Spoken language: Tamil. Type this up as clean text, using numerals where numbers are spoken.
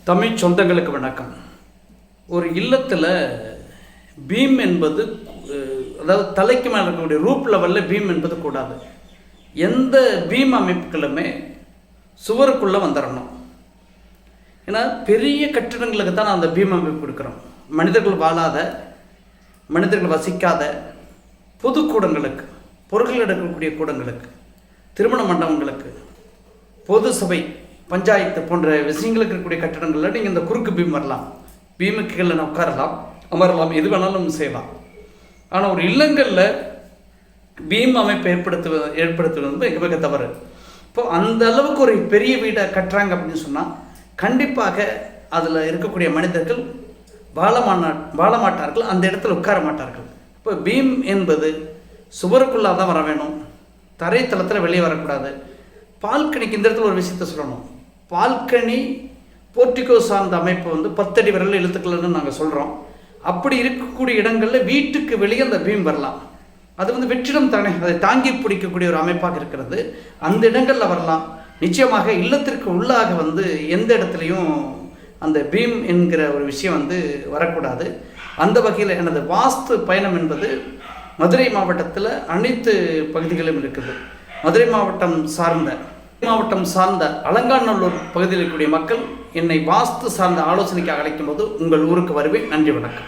தமிழ் சொந்தங்களுக்கு வணக்கம். ஒரு இல்லத்தில் பீம் என்பது அதாவது தலைக்கு மேலே இருக்கக்கூடிய ரூப் லெவலில் பீம் என்பது கூடாது. எந்த பீம் அமைப்புகளுமே சுவருக்குள்ளே வந்துடணும். ஏன்னா பெரிய கட்டிடங்களுக்கு தான் அந்த பீம் அமைப்பு கொடுக்குறோம். மனிதர்கள் வாழாத, மனிதர்கள் வசிக்காத பொது கூடங்களுக்கு, பொருட்கள் எடுக்கக்கூடிய கூடங்களுக்கு, திருமண மண்டபங்களுக்கு, பொது சபை, பஞ்சாயத்து போன்ற விஷயங்களுக்கு இருக்கக்கூடிய கட்டிடங்களில் நீங்கள் இந்த குறுக்கு பீம் வரலாம். பீமுக்கு கீழே உட்காரலாம், அமரலாம், எது வேணாலும் செய்யலாம். ஆனால் ஒரு இல்லங்களில் பீம் அமைப்பு ஏற்படுத்துவது வந்து மிக தவறு. இப்போ அந்த அளவுக்கு ஒரு பெரிய வீடை கட்டுறாங்க அப்படின்னு சொன்னால் கண்டிப்பாக அதில் இருக்கக்கூடிய மனிதர்கள் வாழ மாட்டார்கள், அந்த இடத்துல உட்கார மாட்டார்கள். இப்போ பீம் என்பது சுவருக்குள்ளாக தான் வர வேணும், தரைத்தளத்தில் வெளியே வரக்கூடாது. பால்கனிக்கு இந்த இடத்துல ஒரு விஷயத்த சொல்லணும். பால்கனி போர்ட்டிகோ சார்ந்த அமைப்பு வந்து 10 அடி வரல இழுத்துக்கலன்னு நாங்கள் சொல்கிறோம். அப்படி இருக்கக்கூடிய இடங்களில் வீட்டுக்கு வெளியே அந்த பீம் வரலாம். அது வந்து வெற்றிடம் தானே, அதை தாங்கி பிடிக்கக்கூடிய ஒரு அமைப்பாக இருக்கிறது. அந்த இடங்களில் வரலாம். நிச்சயமாக இல்லத்திற்கு உள்ளாக வந்து எந்த இடத்துலையும் அந்த பீம் என்கிற ஒரு விஷயம் வந்து வரக்கூடாது. அந்த வகையில் எனது வாஸ்து பயணம் என்பது மதுரை மாவட்டத்தில் அனைத்து பகுதிகளிலும் இருக்குது. மதுரை மாவட்டம் சார்ந்த அலங்காநல்லூர் பகுதியில் இருக்கக்கூடிய மக்கள் என்னை வாஸ்து சார்ந்த ஆலோசனைக்காக அழைக்கும் போது உங்கள் ஊருக்கு வருவேன். நன்றி, வணக்கம்.